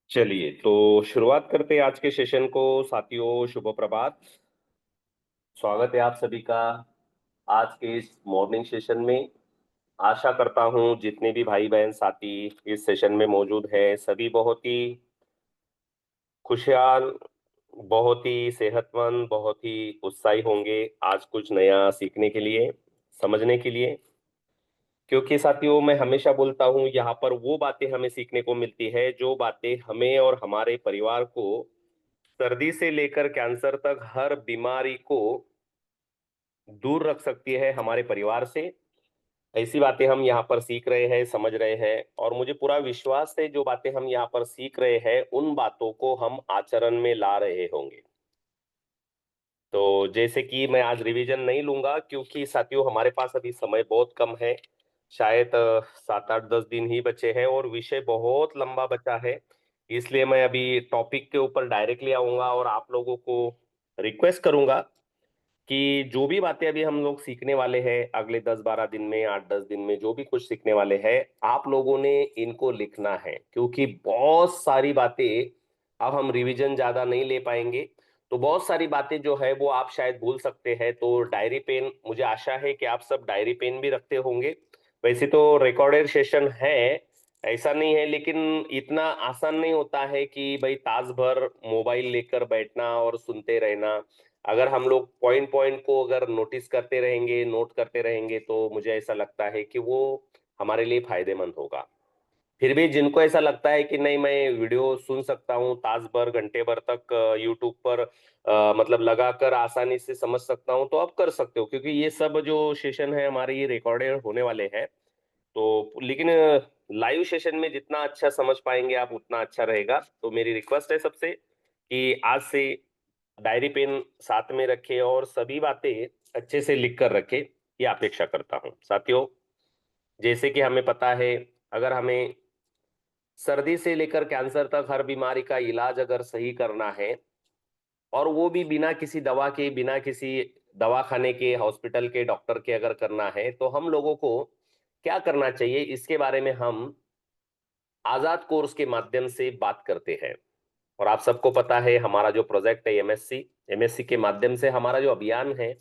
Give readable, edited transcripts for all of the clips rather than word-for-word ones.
चलिए तो शुरुआत करते हैं आज के सेशन को। साथियों, शुभ प्रभात। स्वागत है आप सभी का आज के इस मॉर्निंग सेशन में। आशा करता हूं जितने भी भाई बहन साथी इस सेशन में मौजूद हैं सभी बहुत ही खुशहाल, बहुत ही सेहतमंद, बहुत ही उत्साही होंगे आज कुछ नया सीखने के लिए, समझने के लिए। क्योंकि साथियों, मैं हमेशा बोलता हूं यहाँ पर वो बातें हमें सीखने को मिलती है जो बातें हमें और हमारे परिवार को सर्दी से लेकर कैंसर तक हर बीमारी को दूर रख सकती है हमारे परिवार से। ऐसी बातें हम यहाँ पर सीख रहे हैं, समझ रहे हैं, और मुझे पूरा विश्वास है जो बातें हम यहाँ पर सीख रहे हैं उन बातों को हम आचरण में ला रहे होंगे। तो जैसे कि मैं आज रिवीजन नहीं लूंगा क्योंकि साथियों हमारे पास अभी समय बहुत कम है। शायद 7 8 10 दिन ही बचे हैं और विषय बहुत लंबा बचा है। इसलिए मैं अभी टॉपिक के ऊपर डायरेक्टली आऊंगा और आप लोगों को रिक्वेस्ट करूंगा कि जो भी बातें अभी हम लोग सीखने वाले हैं अगले 10 12 दिन में, 8 10 दिन में जो भी कुछ सीखने वाले हैं, आप लोगों ने इनको लिखना है क्योंकि बहुत सारी बातें अब हम रिवीजन ज्यादा नहीं ले पाएंगे। तो बहुत सारी बातें जो है वो आप शायद भूल सकते हैं, तो डायरी पेन, मुझे आशा है कि आप सब डायरी पेन भी रखते होंगे। वैसे तो रिकॉर्डेड सेशन है, ऐसा नहीं है, लेकिन इतना आसान नहीं होता है कि भाई तास भर मोबाइल लेकर बैठना और सुनते रहना। अगर हम लोग पॉइंट पॉइंट को अगर नोटिस करते रहेंगे, नोट करते रहेंगे, तो मुझे ऐसा लगता है कि वो हमारे लिए फायदेमंद होगा। फिर भी जिनको ऐसा लगता है कि नहीं, मैं वीडियो सुन सकता हूँ तास भर घंटे भर तक यूट्यूब पर, मतलब लगाकर आसानी से समझ सकता हूँ, तो आप कर सकते हो क्योंकि ये सब जो सेशन है हमारे ये रिकॉर्डेड होने वाले हैं। तो लेकिन लाइव सेशन में जितना अच्छा समझ पाएंगे आप उतना अच्छा रहेगा। तो मेरी रिक्वेस्ट है सबसे कि आज से डायरी पेन साथ में रखें और सभी बातें अच्छे से लिख कर रखें, ये अपेक्षा करता हूं साथियों। जैसे कि हमें पता है, अगर हमें सर्दी से लेकर कैंसर तक हर बीमारी का इलाज अगर सही करना है, और वो भी बिना किसी दवा के, बिना किसी दवाखाने के, हॉस्पिटल के, डॉक्टर के अगर करना है, तो हम लोगों को क्या करना चाहिए इसके बारे में हम आजाद कोर्स के माध्यम से बात करते हैं। और आप सबको पता है हमारा जो प्रोजेक्ट है एमएससी, एमएससी के माध्यम से हमारा जो अभियान है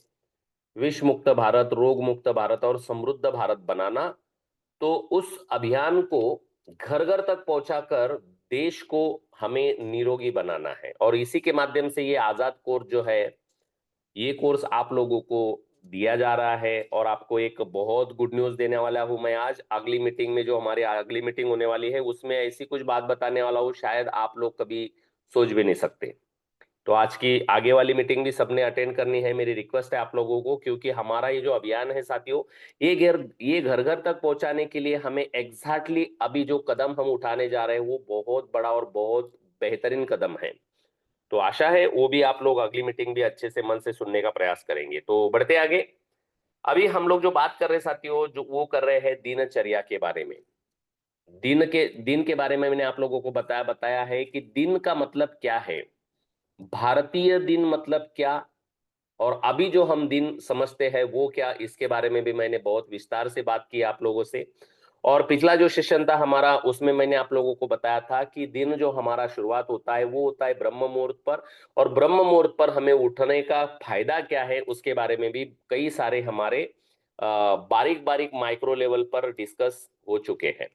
विश्व मुक्त भारत, रोग मुक्त भारत और समृद्ध भारत बनाना, तो उस अभियान को घर घर तक पहुंचाकर देश को हमें निरोगी बनाना है। और इसी के माध्यम से ये आजाद कोर्स जो है, ये कोर्स आप लोगों को दिया जा रहा है। और आपको एक बहुत गुड न्यूज देने वाला हूं मैं आज। अगली मीटिंग में, जो हमारी अगली मीटिंग होने वाली है, उसमें ऐसी कुछ बात बताने वाला हूं शायद आप लोग कभी सोच भी नहीं सकते। तो आज की आगे वाली मीटिंग भी सबने अटेंड करनी है, मेरी रिक्वेस्ट है आप लोगों को, क्योंकि हमारा ये जो अभियान है साथियों, ये घर घर तक पहुंचाने के लिए हमें एग्जैक्टली अभी जो कदम हम उठाने जा रहे हैं वो बहुत बड़ा और बहुत बेहतरीन कदम है। तो आशा है वो भी आप लोग अगली मीटिंग भी अच्छे से मन से सुनने का प्रयास करेंगे। तो बढ़ते आगे। अभी हम लोग जो बात कर रहे हैं साथियों, जो वो कर रहे हैं दिनचर्या के बारे में। दिन के बारे में मैंने आप लोगों को बताया बताया है कि दिन का मतलब क्या है, भारतीय दिन मतलब क्या, और अभी जो हम दिन समझते हैं वो क्या, इसके बारे में भी मैंने बहुत विस्तार से बात की आप लोगों से। और पिछला जो सेशन था हमारा, उसमें मैंने आप लोगों को बताया था कि दिन जो हमारा शुरुआत होता है वो होता है ब्रह्म मुहूर्त पर। और ब्रह्म मुहूर्त पर हमें उठने का फायदा क्या है उसके बारे में भी कई सारे हमारे बारीक बारीक माइक्रो लेवल पर डिस्कस हो चुके हैं।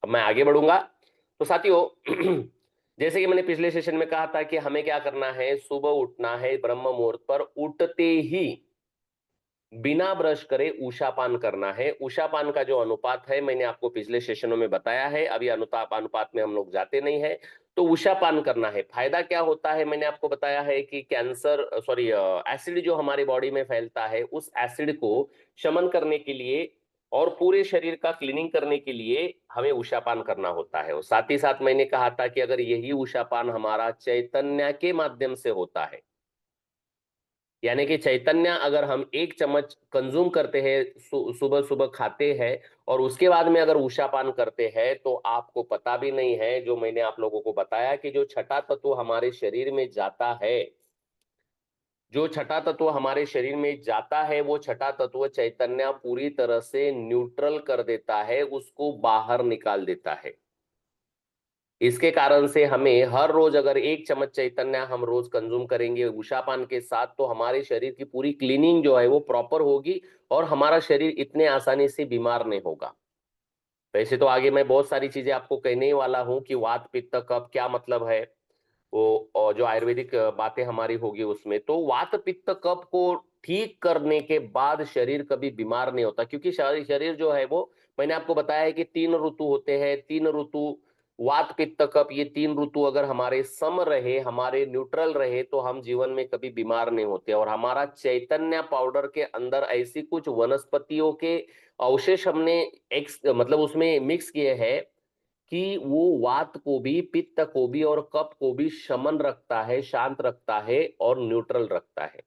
अब मैं आगे बढ़ूंगा। तो साथियों जैसे कि मैंने पिछले सेशन में कहा था कि हमें क्या करना है, सुबह उठना है, ब्रह्म मुहूर्त पर उठते ही बिना ब्रश करे उषापान करना है। उषापान का जो अनुपात है मैंने आपको पिछले सेशनों में बताया है, अभी अनुताप अनुपात में हम लोग जाते नहीं है। तो उषापान करना है। फायदा क्या होता है मैंने आपको बताया है कि कैंसर, सॉरी, एसिड जो हमारी बॉडी में फैलता है उस एसिड को शमन करने के लिए और पूरे शरीर का क्लीनिंग करने के लिए हमें उषापान करना होता है। और साथ ही साथ मैंने कहा था कि अगर यही उषापान हमारा चैतन्य के माध्यम से होता है, यानी कि चैतन्य अगर हम 1 चम्मच कंज्यूम करते हैं, सुबह सुबह खाते हैं, और उसके बाद में अगर उषापान करते हैं, तो आपको पता भी नहीं है जो मैंने आप लोगों को बताया कि जो छठा तत्व हमारे शरीर में जाता है, जो छठा तत्व हमारे शरीर में जाता है, वो छठा तत्व चैतन्य पूरी तरह से न्यूट्रल कर देता है, उसको बाहर निकाल देता है। इसके कारण से हमें हर रोज अगर 1 चम्मच चैतन्य हम रोज कंज्यूम करेंगे उषापान के साथ, तो हमारे शरीर की पूरी क्लीनिंग जो है वो प्रॉपर होगी और हमारा शरीर इतने आसानी से बीमार नहीं होगा। वैसे तो आगे मैं बहुत सारी चीजें आपको कहने ही वाला हूं कि वात पित्त कफ क्या मतलब है, वो और जो आयुर्वेदिक बातें हमारी होगी उसमें। तो वात पित्त कफ को ठीक करने के बाद शरीर कभी बीमार नहीं होता, क्योंकि शरीर शरीर जो है वो, मैंने आपको बताया है कि 3 ऋतु होते हैं। 3 ऋतु वात पित्त कफ, ये 3 ऋतु अगर हमारे सम रहे, हमारे न्यूट्रल रहे, तो हम जीवन में कभी बीमार नहीं होते। और हमारा चैतन्य पाउडर के अंदर ऐसी कुछ वनस्पतियों के अवशेष हमने एक्स मतलब उसमें मिक्स किए हैं कि वो वात को भी, पित्त को भी और कफ को भी शमन रखता है, शांत रखता है और न्यूट्रल रखता है।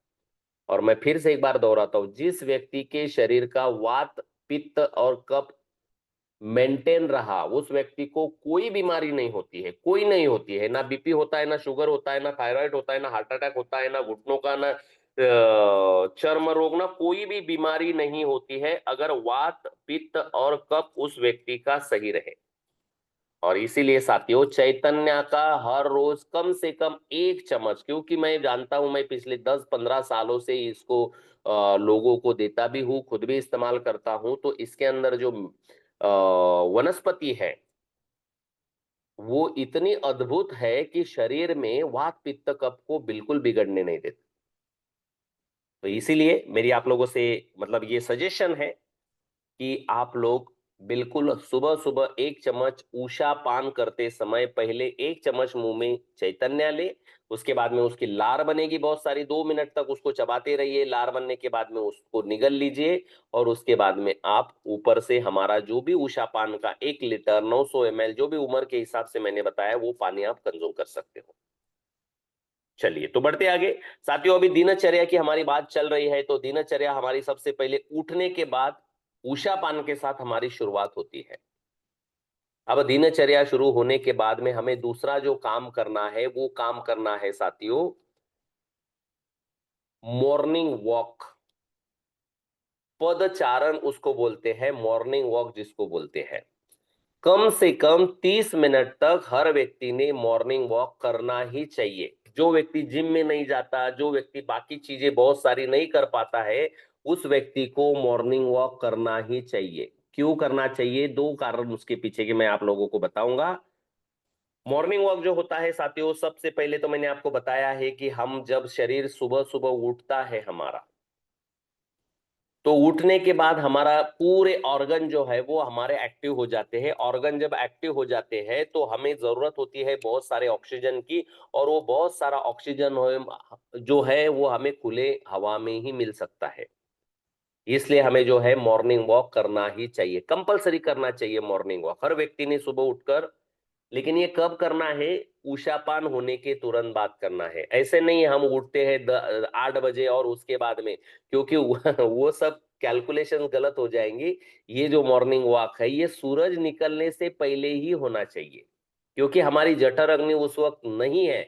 और मैं फिर से एक बार दोहराता हूं, जिस व्यक्ति के शरीर का वात पित्त और कफ मेंटेन रहा, उस व्यक्ति को कोई बीमारी नहीं होती है, कोई नहीं होती है। ना बीपी होता है, ना शुगर होता है, ना थायराइड होता है, ना हार्ट अटैक होता है, ना घुटनों का, ना चर्म रोग, ना कोई भी बीमारी नहीं होती है, अगर वात पित्त और कफ उस व्यक्ति का सही रहे। और इसीलिए साथियों, चैतन्य का हर रोज कम से कम 1 चम्मच, क्योंकि मैं जानता हूं, मैं पिछले 10-15 सालों से इसको लोगों को देता भी हूँ, खुद भी इस्तेमाल करता हूं। तो इसके अंदर जो वनस्पति है वो इतनी अद्भुत है कि शरीर में वात पित्त कफ को बिल्कुल बिगड़ने नहीं देती। तो इसीलिए मेरी आप लोगों से मतलब ये सजेशन है कि आप लोग बिल्कुल सुबह सुबह 1 चम्मच ऊषा पान करते समय पहले 1 चम्मच मुंह में चैतन्य ले। उसके बाद में उसकी लार बनेगी बहुत सारी, 2 मिनट तक उसको चबाते रहिए। लार बनने के बाद में उसको निगल लीजिए और उसके बाद में आप ऊपर से हमारा जो भी ऊषा पान का 1 लीटर 900 ml, जो भी उम्र के हिसाब से मैंने बताया, वो पानी आप कंज्यूम कर सकते हो। चलिए तो बढ़ते आगे साथियों, अभी दिनचर्या की हमारी बात चल रही है। तो दिनचर्या हमारी सबसे पहले उठने के बाद उषा पान के साथ हमारी शुरुआत होती है। अब दिनचर्या शुरू होने के बाद में हमें दूसरा जो काम करना है, वो काम करना है साथियों मॉर्निंग वॉक। पदचारण उसको बोलते हैं, मॉर्निंग वॉक जिसको बोलते हैं। कम से कम 30 मिनट तक हर व्यक्ति ने मॉर्निंग वॉक करना ही चाहिए। जो व्यक्ति जिम में नहीं जाता, जो व्यक्ति बाकी चीजें बहुत सारी नहीं कर पाता है, उस व्यक्ति को मॉर्निंग वॉक करना ही चाहिए। क्यों करना चाहिए? 2 कारण उसके पीछे के मैं आप लोगों को बताऊंगा। मॉर्निंग वॉक जो होता है साथियों, सबसे पहले तो मैंने आपको बताया है कि हम जब शरीर सुबह सुबह उठता है हमारा, तो उठने के बाद हमारा पूरे ऑर्गन जो है वो हमारे एक्टिव हो जाते हैं। ऑर्गन जब एक्टिव हो जाते हैं तो हमें जरूरत होती है बहुत सारे ऑक्सीजन की, और वो बहुत सारा ऑक्सीजन जो है वो हमें खुले हवा में ही मिल सकता है। इसलिए हमें जो है मॉर्निंग वॉक करना ही चाहिए, कंपलसरी करना चाहिए मॉर्निंग वॉक हर व्यक्ति ने सुबह उठकर। लेकिन ये कब करना है? उषापान होने के तुरंत बाद करना है। ऐसे नहीं हम उठते हैं 8 बजे और उसके बाद में, क्योंकि वो सब कैलकुलेशन गलत हो जाएंगी। ये जो मॉर्निंग वॉक है ये सूरज निकलने से पहले ही होना चाहिए, क्योंकि हमारी जठर अग्नि उस वक्त नहीं है।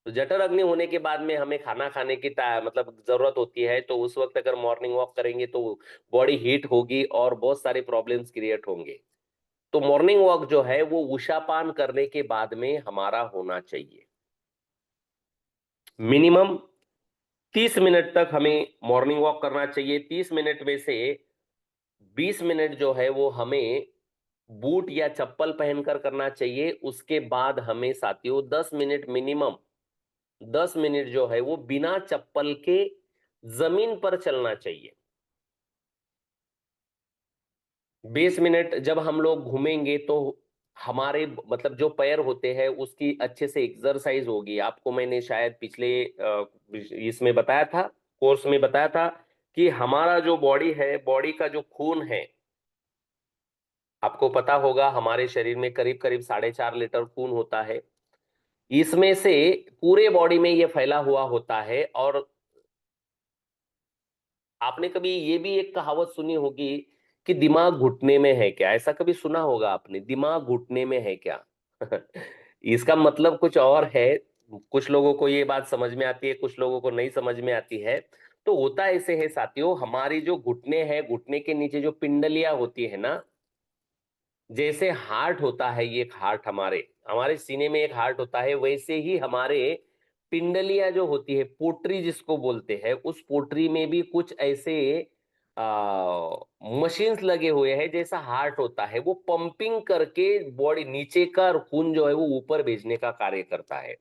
तो जठर अग्नि होने के बाद में हमें खाना खाने की मतलब जरूरत होती है। तो उस वक्त अगर मॉर्निंग वॉक करेंगे तो बॉडी हीट होगी और बहुत सारे प्रॉब्लम्स क्रिएट होंगे। तो मॉर्निंग वॉक जो है वो उषापान करने के बाद में हमारा होना चाहिए। मिनिमम 30 मिनट तक हमें मॉर्निंग वॉक करना चाहिए। 30 मिनट में से 20 मिनट जो है वो हमें बूट या चप्पल पहनकर करना चाहिए। उसके बाद हमें साथियों 10 मिनट मिनिमम, 10 मिनट जो है वो बिना चप्पल के जमीन पर चलना चाहिए। 20 मिनट जब हम लोग घूमेंगे तो हमारे मतलब जो पैर होते हैं उसकी अच्छे से एक्सरसाइज होगी। आपको मैंने शायद पिछले इसमें बताया था, कोर्स में बताया था कि हमारा जो बॉडी है, बॉडी का जो खून है, आपको पता होगा हमारे शरीर में करीब करीब 4.5 लीटर खून होता है। इसमें से पूरे बॉडी में ये फैला हुआ होता है। और आपने कभी ये भी एक कहावत सुनी होगी कि दिमाग घुटने में है क्या? ऐसा कभी सुना होगा आपने, दिमाग घुटने में है क्या? इसका मतलब कुछ और है। कुछ लोगों को ये बात समझ में आती है, कुछ लोगों को नहीं समझ में आती है। तो होता ऐसे है साथियों, हमारी जो घुटने हैं, घुटने के नीचे जो पिंडलियां होती है ना, जैसे हार्ट होता है, ये हार्ट हमारे हमारे सीने में एक हार्ट होता है, वैसे ही हमारे पिंडलियां जो होती है, पोट्री जिसको बोलते हैं, उस पोट्री में भी कुछ ऐसे मशीन्स लगे हुए हैं, जैसा हार्ट होता है, वो पंपिंग करके बॉडी नीचे का खून जो है वो ऊपर भेजने का कार्य करता है।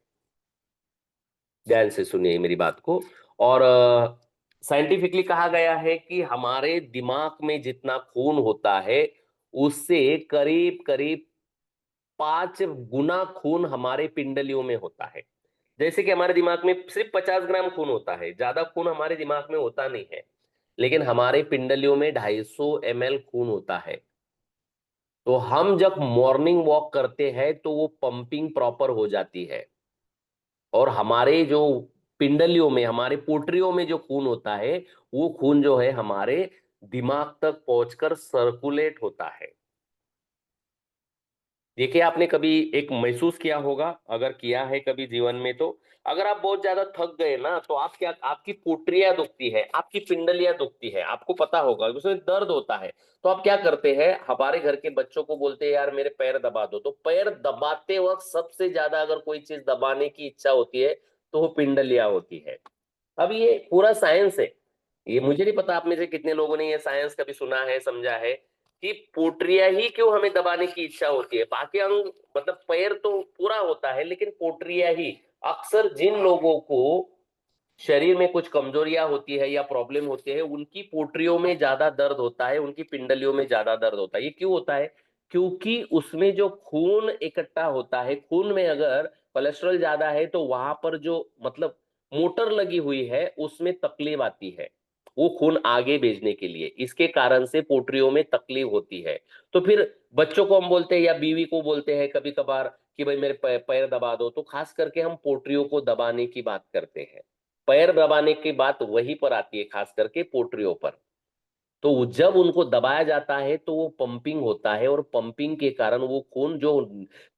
ध्यान से सुनिए मेरी बात को। और साइंटिफिकली कहा गया है कि हमारे दिमाग में जितना खून होता है, उससे करीब करीब 5 गुना खून हमारे पिंडलियों में होता है। जैसे कि हमारे दिमाग में सिर्फ 50 ग्राम खून होता है, ज्यादा खून हमारे दिमाग में होता नहीं है, लेकिन हमारे पिंडलियों में 250 ml खून होता है। तो हम जब मॉर्निंग वॉक करते हैं तो वो पंपिंग प्रॉपर हो जाती है, और हमारे जो पिंडलियों में, हमारे पोटरियों में जो खून होता है, वो खून जो है हमारे दिमाग तक पहुंचकर सर्कुलेट होता है। देखिए, आपने कभी एक महसूस किया होगा, अगर किया है कभी जीवन में, तो अगर आप बहुत ज्यादा थक गए ना, तो आप क्या, आपकी पोटरियां दुखती है, आपकी पिंडलियां दुखती है, आपको पता होगा उसमें दर्द होता है, तो आप क्या करते हैं, हमारे घर के बच्चों को बोलते हैं यार मेरे पैर दबा दो। तो पैर दबाते वक्त सबसे ज्यादा अगर कोई चीज दबाने की इच्छा होती है, तो वो पिंडलियां होती है। अब ये पूरा साइंस है, ये मुझे नहीं पता आप में से कितने लोगों ने ये साइंस कभी सुना है, समझा है, कि पोट्रिया ही क्यों हमें दबाने की इच्छा होती है। बाकी अंग, मतलब पैर तो पूरा होता है, लेकिन पोट्रिया ही, अक्सर जिन लोगों को शरीर में कुछ कमजोरियां होती है या प्रॉब्लम होते हैं, उनकी पोटरियों में ज्यादा दर्द होता है, उनकी पिंडलियों में ज्यादा दर्द होता है। ये क्यों होता है? क्योंकि उसमें जो खून इकट्ठा होता है, खून में अगर कोलेस्ट्रॉल ज्यादा है, तो वहां पर जो, मतलब मोटर लगी हुई है, उसमें तकलीफ आती है वो खून आगे भेजने के लिए, इसके कारण से पोटरियों में तकलीफ होती है। तो फिर बच्चों को हम बोलते हैं या बीवी को बोलते हैं कभी कभार कि भाई मेरे पैर दबा दो, तो खास करके हम पोटरियों को दबाने की बात करते हैं। पैर दबाने की बात वहीं पर आती है, खास करके पोटरियों पर। तो जब उनको दबाया जाता है तो वो पंपिंग होता है, और पंपिंग के कारण वो खून जो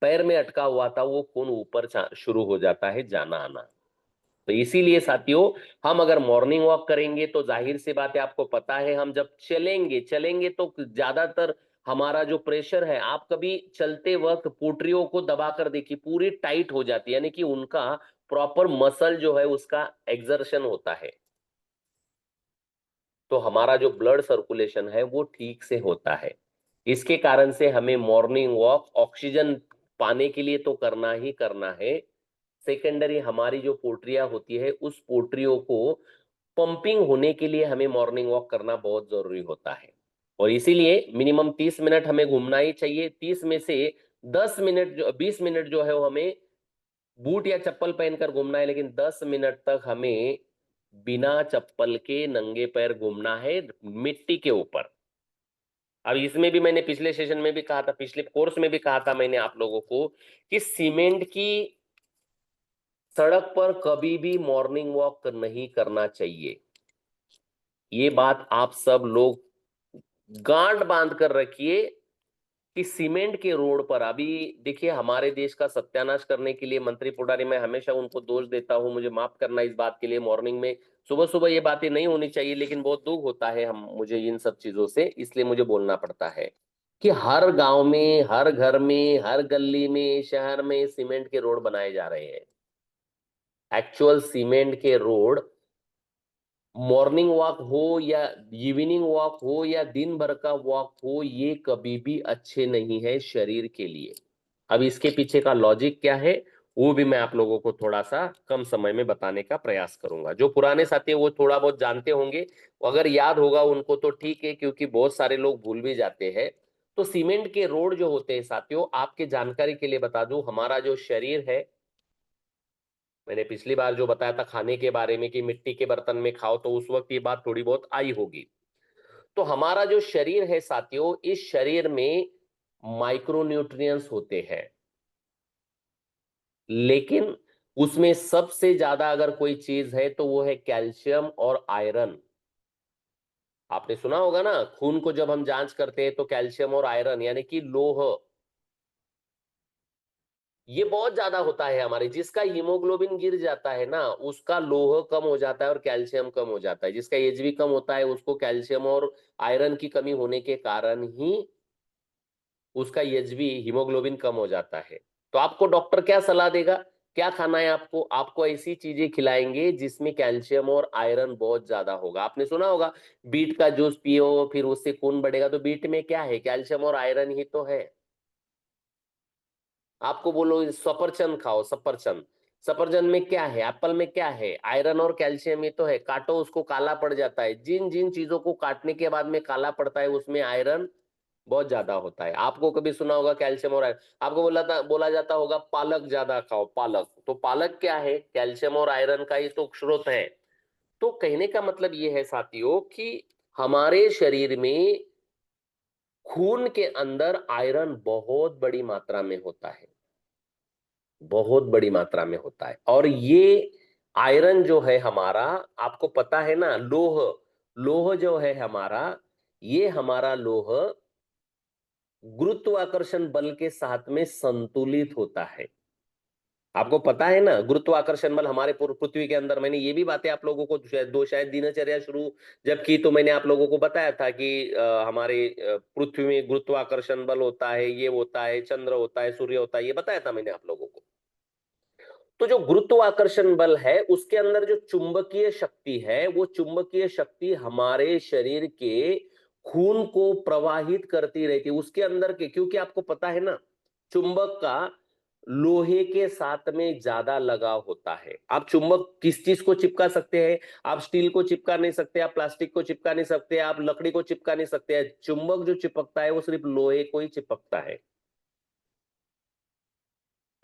पैर में अटका हुआ था, वो खून ऊपर शुरू हो जाता है जाना आना। तो इसीलिए साथियों, हम अगर मॉर्निंग वॉक करेंगे तो जाहिर सी बात है, आपको पता है, हम जब चलेंगे चलेंगे तो ज्यादातर हमारा जो प्रेशर है, आप कभी चलते वक्त पोटरियों को दबाकर देखिए, पूरी टाइट हो जाती है, यानी कि उनका प्रॉपर मसल जो है उसका एक्सर्शन होता है। तो हमारा जो ब्लड सर्कुलेशन है वो ठीक से होता है। इसके कारण से हमें मॉर्निंग वॉक ऑक्सीजन पाने के लिए तो करना ही करना है। सेकेंडरी हमारी जो पोटरियां होती है, उस पोटरियों को पंपिंग होने के लिए हमें मॉर्निंग वॉक करना बहुत जरूरी होता है। और इसीलिए मिनिमम 30 मिनट हमें घूमना ही चाहिए। 30 में से 10 मिनट जो 20 मिनट जो है वो हमें बूट या चप्पल पहनकर घूमना है, लेकिन 10 मिनट तक हमें बिना चप्पल के नंगे पैर घूमना है मिट्टी के ऊपर। अब इसमें भी मैंने पिछले सेशन में भी कहा था, पिछले कोर्स में भी कहा था मैंने आप लोगों को, कि सीमेंट की सड़क पर कभी भी मॉर्निंग वॉक नहीं करना चाहिए। ये बात आप सब लोग गांठ बांध कर रखिए कि सीमेंट के रोड पर, अभी देखिए, हमारे देश का सत्यानाश करने के लिए मंत्री पुडारी, मैं हमेशा उनको दोष देता हूं, मुझे माफ करना इस बात के लिए। मॉर्निंग में सुबह सुबह ये बातें नहीं होनी चाहिए, लेकिन बहुत दुख होता है हम मुझे इन सब चीजों से, इसलिए मुझे बोलना पड़ता है कि हर गांव में, हर घर में, हर गली में, शहर में सीमेंट के रोड बनाए जा रहे हैं। एक्चुअल सीमेंट के रोड, मॉर्निंग वॉक हो या इवनिंग वॉक हो या दिन भर का वॉक हो, ये कभी भी अच्छे नहीं है शरीर के लिए। अब इसके पीछे का लॉजिक क्या है, वो भी मैं आप लोगों को थोड़ा सा कम समय में बताने का प्रयास करूंगा। जो पुराने साथी हैं, वो थोड़ा बहुत जानते होंगे, अगर याद होगा उनको तो ठीक है, क्योंकि बहुत सारे लोग भूल भी जाते हैं। तो सीमेंट के रोड जो होते हैं साथियों, आपके जानकारी के लिए बता दूं, हमारा जो शरीर है, मैंने पिछली बार जो बताया था खाने के बारे में कि मिट्टी के बर्तन में खाओ, तो उस वक्त ये बात थोड़ी बहुत आई होगी। तो हमारा जो शरीर है साथियों, इस शरीर में माइक्रोन्यूट्रिएंट्स होते हैं, लेकिन उसमें सबसे ज्यादा अगर कोई चीज है तो वो है कैल्शियम और आयरन। आपने सुना होगा ना, खून को जब हम जांच करते हैं तो कैल्शियम और आयरन यानी कि लोह, ये बहुत ज्यादा होता है हमारे। जिसका हीमोग्लोबिन गिर जाता है ना, उसका लोह कम हो जाता है और कैल्शियम कम हो जाता है। जिसका एचबी कम होता है, उसको कैल्शियम और आयरन की कमी होने के कारण ही उसका एचबी हीमोग्लोबिन कम हो जाता है। तो आपको डॉक्टर क्या सलाह देगा? क्या खाना है आपको? आपको ऐसी चीजें खिलाएंगे जिसमें कैल्शियम और आयरन बहुत ज्यादा होगा। आपने सुना होगा बीट का जूस पियो फिर उससे खून बढ़ेगा, तो बीट में क्या है? कैल्शियम और आयरन ही तो है। आपको बोलो सफरचंद खाओ, सफरचंद, सफरचंद में क्या है? एप्पल में क्या है? आयरन और कैल्शियम ही तो है। काटो उसको, काला पड़ जाता है। जिन जिन चीजों को काटने के बाद में काला पड़ता है उसमें आयरन बहुत ज्यादा होता है। आपको कभी सुना होगा कैल्शियम और आयरन? आपको बोला जाता होगा पालक ज्यादा खाओ, पालक। तो पालक क्या है? कैल्शियम और आयरन का ही तो स्रोत है। तो कहने का मतलब ये है साथियों कि हमारे शरीर में खून के अंदर आयरन बहुत बड़ी मात्रा में होता है, बहुत बड़ी मात्रा में होता है। और ये आयरन जो है हमारा, आपको पता है ना, लोह, लोह जो है हमारा, ये हमारा लोह गुरुत्वाकर्षण बल के साथ में संतुलित होता है। आपको पता है ना गुरुत्वाकर्षण बल हमारे पृथ्वी के अंदर, मैंने ये भी बातें आप लोगों को शायद दिनचर्या शुरू जब की तो मैंने आप लोगों को बताया था कि हमारे पृथ्वी में गुरुत्वाकर्षण बल होता है, ये होता है, चंद्र होता है, सूर्य होता है, ये बताया था मैंने आप लोगों को। तो जो गुरुत्वाकर्षण बल है उसके अंदर जो चुंबकीय शक्ति है, वो चुंबकीय शक्ति हमारे शरीर के खून को प्रवाहित करती रहती है उसके अंदर के, क्योंकि आपको पता है ना चुंबक का लोहे के साथ में ज्यादा लगाव होता है। आप चुंबक किस चीज को चिपका सकते हैं? आप स्टील को चिपका नहीं सकते, आप प्लास्टिक को चिपका नहीं सकते, आप लकड़ी को चिपका नहीं सकते। चुंबक जो चिपकता है वो सिर्फ लोहे को ही चिपकता है।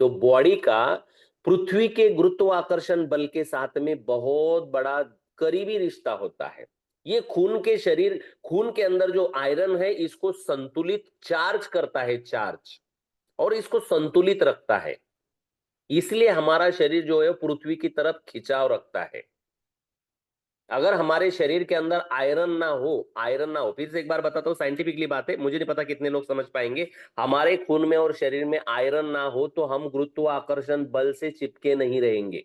तो बॉडी का पृथ्वी के गुरुत्वाकर्षण बल के साथ में बहुत बड़ा करीबी रिश्ता होता है। ये खून के अंदर जो आयरन है इसको संतुलित चार्ज करता है, चार्ज, और इसको संतुलित रखता है। इसलिए हमारा शरीर जो है पृथ्वी की तरफ खिंचाव रखता है। अगर हमारे शरीर के अंदर आयरन ना हो, फिर से एक बार बताता हूं, साइंटिफिकली बात है, मुझे नहीं पता कितने लोग समझ पाएंगे। हमारे खून में और शरीर में आयरन ना हो तो हम गुरुत्वाकर्षण बल से चिपके नहीं रहेंगे।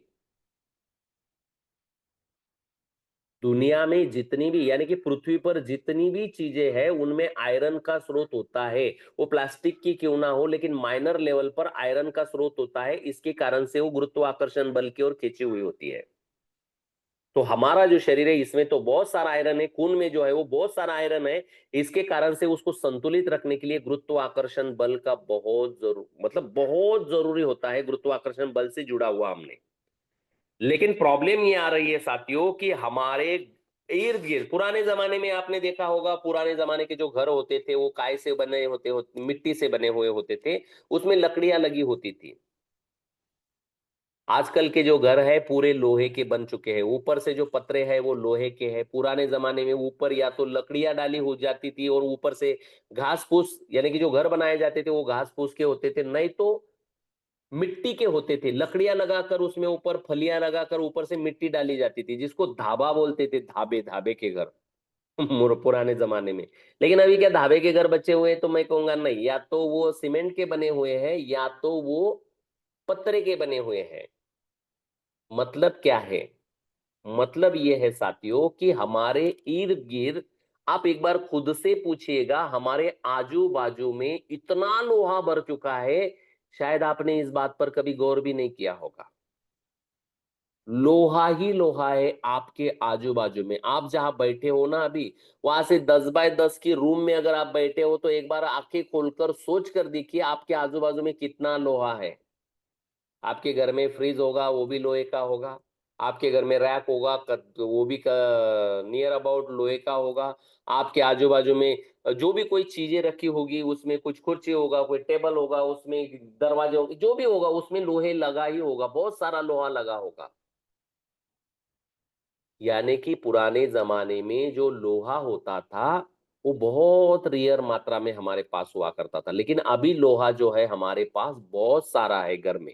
दुनिया में जितनी भी, यानी कि पृथ्वी पर जितनी भी चीजें हैं उनमें आयरन का स्रोत होता है। वो प्लास्टिक की क्यों ना हो, लेकिन माइनर लेवल पर आयरन का स्रोत होता है। इसके कारण से वो गुरुत्वाकर्षण बल की ओर खींची हुई होती है। तो हमारा जो शरीर है इसमें तो बहुत सारा आयरन है, खून में जो है वो बहुत सारा आयरन है। इसके कारण से उसको संतुलित रखने के लिए गुरुत्वाकर्षण बल का बहुत जरूरी होता है। गुरुत्वाकर्षण बल से जुड़ा हुआ हमने, लेकिन प्रॉब्लम ये आ रही है साथियों कि हमारे इर्द गिर्द, पुराने जमाने में आपने देखा होगा, पुराने जमाने के जो घर होते थे वो काय से बने होते मिट्टी से बने हुए होते थे, उसमें लकड़ियां लगी होती थी। आजकल के जो घर है पूरे लोहे के बन चुके हैं, ऊपर से जो पतरे हैं वो लोहे के हैं। पुराने जमाने में ऊपर या तो लकड़ियां डाली हो जाती थी और ऊपर से घास फूस, यानी कि जो घर बनाए जाते थे वो घास फूस के होते थे, नहीं तो मिट्टी के होते थे। लकड़ियां लगाकर उसमें ऊपर फलियां लगाकर ऊपर से मिट्टी डाली जाती थी, जिसको धाबा बोलते थे, धाबे, धाबे के घर पुराने जमाने में। लेकिन अभी क्या धाबे के घर बचे हुए हैं? तो मैं कहूंगा नहीं, या तो वो सीमेंट के बने हुए हैं या तो वो पत्रे के बने हुए हैं। मतलब क्या है? मतलब ये है साथियों कि हमारे इर्द गिर्द, आप एक बार खुद से पूछिएगा, हमारे आजू बाजू में इतना लोहा भर चुका है, शायद आपने इस बात पर कभी गौर भी नहीं किया होगा। लोहा ही लोहा है आपके आजू बाजू में। आप जहां बैठे हो ना अभी, वहां से 10 बाय 10 की रूम में अगर आप बैठे हो तो एक बार आंखें खोलकर सोच कर देखिए आपके आजू बाजू में कितना लोहा है। आपके घर में फ्रिज होगा वो भी लोहे का होगा। आपके घर में रैक होगा वो भी नियर अबाउट लोहे का होगा। आपके आजू बाजू में जो भी कोई चीजें रखी होगी उसमें, कुछ कुर्सी होगा, कोई टेबल होगा, उसमें दरवाजे होंगे, जो भी होगा उसमें लोहे लगा ही होगा, बहुत सारा लोहा लगा होगा। यानी कि पुराने जमाने में जो लोहा होता था वो बहुत रेयर मात्रा में हमारे पास हुआ करता था, लेकिन अभी लोहा जो है हमारे पास बहुत सारा है घर में।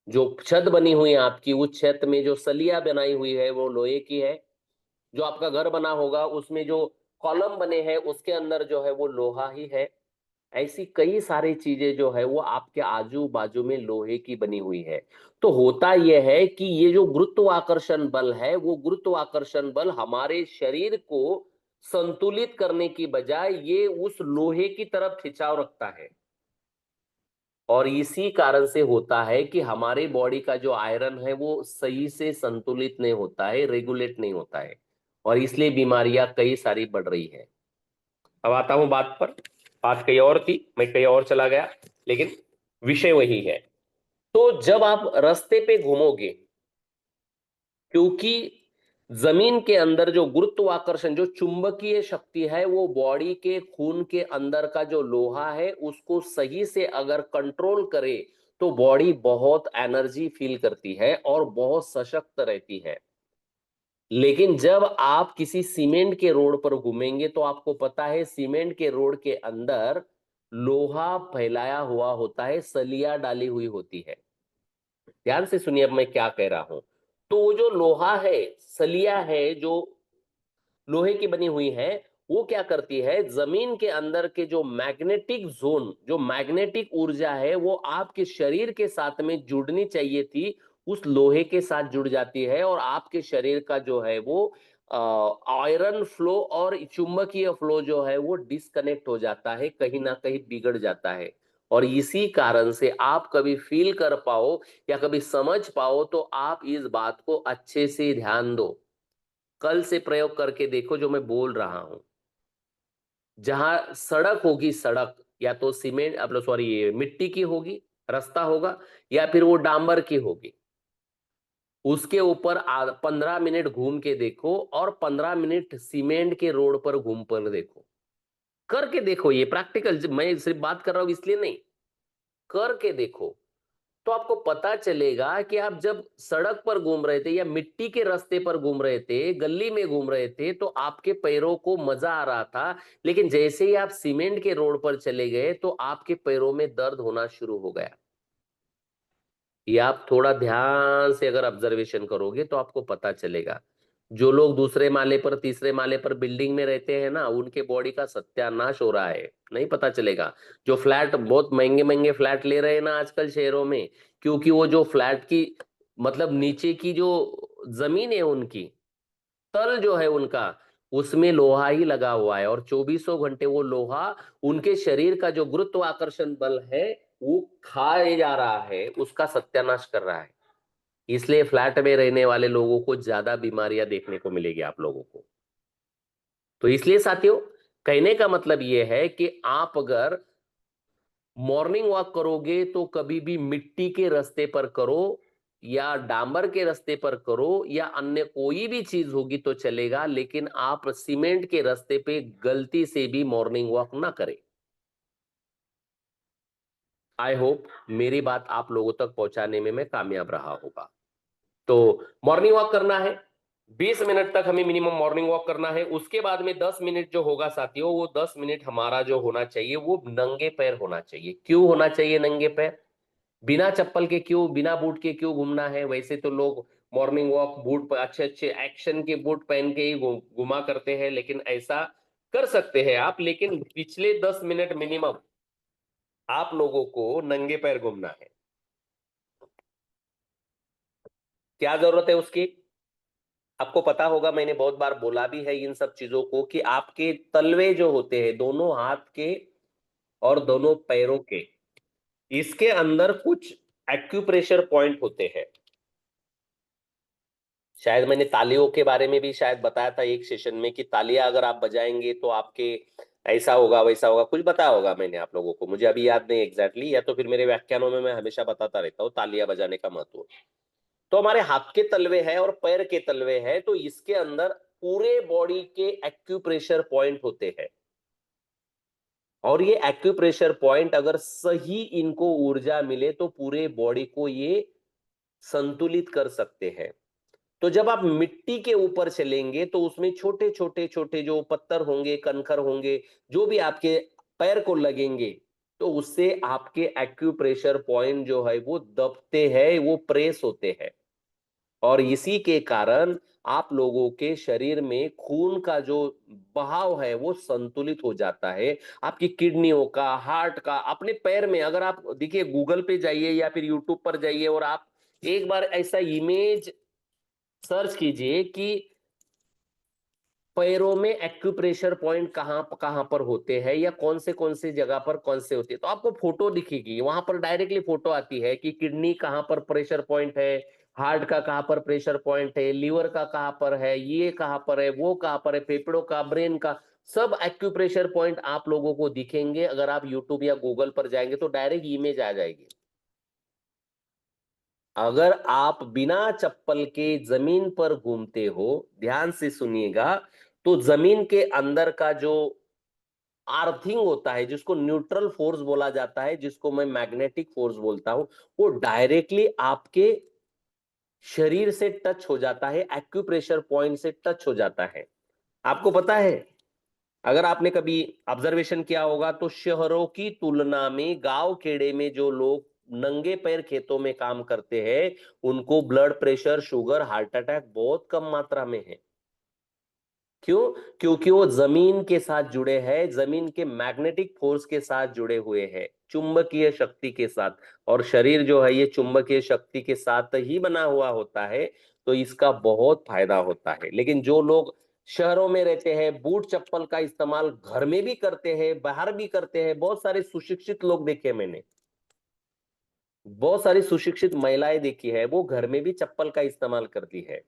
जो छत बनी हुई है आपकी, उस छत में जो सलिया बनाई हुई है वो लोहे की है। जो आपका घर बना होगा उसमें जो कॉलम बने हैं उसके अंदर जो है वो लोहा ही है। ऐसी कई सारी चीजें जो है वो आपके आजू बाजू में लोहे की बनी हुई है। तो होता यह है कि ये जो गुरुत्वाकर्षण बल है, वो गुरुत्वाकर्षण बल हमारे शरीर को संतुलित करने की बजाय ये उस लोहे की तरफ खिंचाव रखता है। और इसी कारण से होता है कि हमारे बॉडी का जो आयरन है वो सही से संतुलित नहीं होता है, रेगुलेट नहीं होता है, और इसलिए बीमारियां कई सारी बढ़ रही है। अब आता हूं बात पर। बात कहीं और थी, मैं कहीं और चला गया, लेकिन विषय वही है। तो जब आप रास्ते पे घूमोगे, क्योंकि जमीन के अंदर जो गुरुत्वाकर्षण, जो चुंबकीय शक्ति है, वो बॉडी के खून के अंदर का जो लोहा है उसको सही से अगर कंट्रोल करे तो बॉडी बहुत एनर्जी फील करती है और बहुत सशक्त रहती है। लेकिन जब आप किसी सीमेंट के रोड पर घूमेंगे तो आपको पता है सीमेंट के रोड के अंदर लोहा फैलाया हुआ होता है, सलिया डाली हुई होती है। ध्यान से सुनिए अब मैं क्या कह रहा हूं। तो वो जो लोहा है, सलिया है जो लोहे की बनी हुई है, वो क्या करती है, जमीन के अंदर के जो मैग्नेटिक जोन, जो मैग्नेटिक ऊर्जा है वो आपके शरीर के साथ में जुड़नी चाहिए थी, उस लोहे के साथ जुड़ जाती है, और आपके शरीर का जो है वो आयरन फ्लो और चुंबकीय फ्लो जो है वो डिस्कनेक्ट हो जाता है, कहीं ना कहीं बिगड़ जाता है। और इसी कारण से आप कभी फील कर पाओ या कभी समझ पाओ तो आप इस बात को अच्छे से ध्यान दो। कल से प्रयोग करके देखो जो मैं बोल रहा हूं। जहां सड़क होगी, सड़क या तो सीमेंट, अब सॉरी ये मिट्टी की होगी, रास्ता होगा, या फिर वो डांबर की होगी, उसके ऊपर 15 मिनट घूम के देखो और 15 मिनट सीमेंट के रोड पर घूम पर देखो। करके देखो, ये प्रैक्टिकल, मैं सिर्फ बात कर रहा हूं इसलिए नहीं, करके देखो। तो आपको पता चलेगा कि आप जब सड़क पर घूम रहे थे या मिट्टी के रास्ते पर घूम रहे थे, गली में घूम रहे थे, तो आपके पैरों को मजा आ रहा था। लेकिन जैसे ही आप सीमेंट के रोड पर चले गए तो आपके पैरों में दर्द होना शुरू हो गया। ये आप थोड़ा ध्यान से अगर ऑब्जर्वेशन करोगे तो आपको पता चलेगा। जो लोग दूसरे माले पर, तीसरे माले पर बिल्डिंग में रहते हैं ना, उनके बॉडी का सत्यानाश हो रहा है, नहीं पता चलेगा। जो फ्लैट, बहुत महंगे महंगे फ्लैट ले रहे हैं ना आजकल शहरों में, क्योंकि वो जो फ्लैट की मतलब नीचे की जो जमीन है उनकी, तल जो है उनका, उसमें लोहा ही लगा हुआ है, और 2400 घंटे वो लोहा उनके शरीर का जो गुरुत्वाकर्षण बल है वो खाए जा रहा है, उसका सत्यानाश कर रहा है। इसलिए फ्लैट में रहने वाले लोगों को ज्यादा बीमारियां देखने को मिलेगी आप लोगों को। तो इसलिए साथियों, कहने का मतलब यह है कि आप अगर मॉर्निंग वॉक करोगे तो कभी भी मिट्टी के रास्ते पर करो, या डांबर के रास्ते पर करो, या अन्य कोई भी चीज होगी तो चलेगा, लेकिन आप सीमेंट के रास्ते पे गलती से भी मॉर्निंग वॉक ना करें। आई होप मेरी बात आप लोगों तक पहुंचाने में मैं कामयाब रहा होगा। तो मॉर्निंग वॉक करना है, 20 मिनट तक हमें मिनिमम मॉर्निंग वॉक करना है। उसके बाद में 10 मिनट जो होगा साथियों, वो 10 मिनट हमारा जो होना चाहिए वो नंगे पैर होना चाहिए। क्यों होना चाहिए नंगे पैर? बिना चप्पल के क्यों, बिना बूट के क्यों घूमना है? वैसे तो लोग मॉर्निंग वॉक बूट पर, अच्छे अच्छे एक्शन के बूट पहन के ही घुमा करते हैं, लेकिन ऐसा कर सकते हैं आप, लेकिन पिछले 10 मिनट मिनिमम आप लोगों को नंगे पैर घूमना है। क्या जरूरत है उसकी? आपको पता होगा, मैंने बहुत बार बोला भी है इन सब चीजों को, कि आपके तलवे जो होते हैं दोनों हाथ के और दोनों पैरों के, इसके अंदर कुछ एक्यूप्रेशर पॉइंट होते हैं। शायद मैंने तालियों के बारे में भी शायद बताया था एक सेशन में, कि तालियां अगर आप बजाएंगे तो आपके ऐसा होगा वैसा होगा, कुछ बताया होगा मैंने आप लोगों को, मुझे अभी याद नहीं एग्जैक्टली, या तो फिर मेरे व्याख्यानों में मैं हमेशा बताता रहता हूँ तालियां बजाने का महत्व। तो हमारे हाथ के तलवे हैं और पैर के तलवे हैं, तो इसके अंदर पूरे बॉडी के एक्यूप्रेशर पॉइंट होते हैं। और ये एक्यूप्रेशर पॉइंट अगर सही इनको ऊर्जा मिले तो पूरे बॉडी को ये संतुलित कर सकते हैं। तो जब आप मिट्टी के ऊपर चलेंगे तो उसमें छोटे छोटे छोटे जो पत्थर होंगे, कनखर होंगे, जो भी आपके पैर को लगेंगे, तो उससे आपके एक्यूप्रेशर पॉइंट जो है वो दबते हैं, वो प्रेस होते हैं। और इसी के कारण आप लोगों के शरीर में खून का जो बहाव है वो संतुलित हो जाता है। आपकी किडनियों का, हार्ट का, अपने पैर में, अगर आप देखिए गूगल पे जाइए या फिर यूट्यूब पर जाइए और आप एक बार ऐसा इमेज सर्च कीजिए कि पैरों में एक्यूप्रेशर पॉइंट कहाँ कहाँ पर होते हैं या कौन से जगह पर कौन से होते हैं, तो आपको फोटो दिखेगी वहां पर, डायरेक्टली फोटो आती है कि किडनी कहाँ पर प्रेशर पॉइंट है, हार्ट का कहाँ पर प्रेशर पॉइंट है, लीवर का कहाँ पर है, ये कहाँ पर है, वो कहाँ पर है, फेफड़ों का, ब्रेन का, सब एक्यूप्रेशर पॉइंट आप लोगों को दिखेंगे। अगर आप यूट्यूब या गूगल पर जाएंगे तो डायरेक्ट इमेज आ जाएगी। अगर आप बिना चप्पल के जमीन पर घूमते हो, ध्यान से सुनिएगा, तो जमीन के अंदर का जो आर्थिंग होता है, जिसको न्यूट्रल फोर्स बोला जाता है, जिसको मैं मैग्नेटिक फोर्स बोलता हूं, वो डायरेक्टली आपके शरीर से टच हो जाता है, एक्यूप्रेशर पॉइंट से टच हो जाता है। आपको पता है, अगर आपने कभी ऑब्जर्वेशन किया होगा तो शहरों की तुलना में गांव खेड़े में जो लोग नंगे पैर खेतों में काम करते हैं, उनको blood pressure, sugar, heart attack बहुत कम मात्रा में है। क्यों? क्योंकि वो जमीन के साथ जुड़े हैं, जमीन के मैग्नेटिक फोर्स के साथ जुड़े हुए हैं, चुंबकीय शक्ति के साथ। और शरीर जो है ये चुंबकीय शक्ति के साथ ही बना हुआ होता है, तो इसका बहुत फायदा होता है। लेकिन जो लोग शहरों में रहते हैं, बूट चप्पल का इस्तेमाल घर में भी करते हैं, बाहर भी करते हैं, बहुत सारे सुशिक्षित लोग देखे मैंने, बहुत सारी सुशिक्षित महिलाएं देखी है, वो घर में भी चप्पल का इस्तेमाल करती है।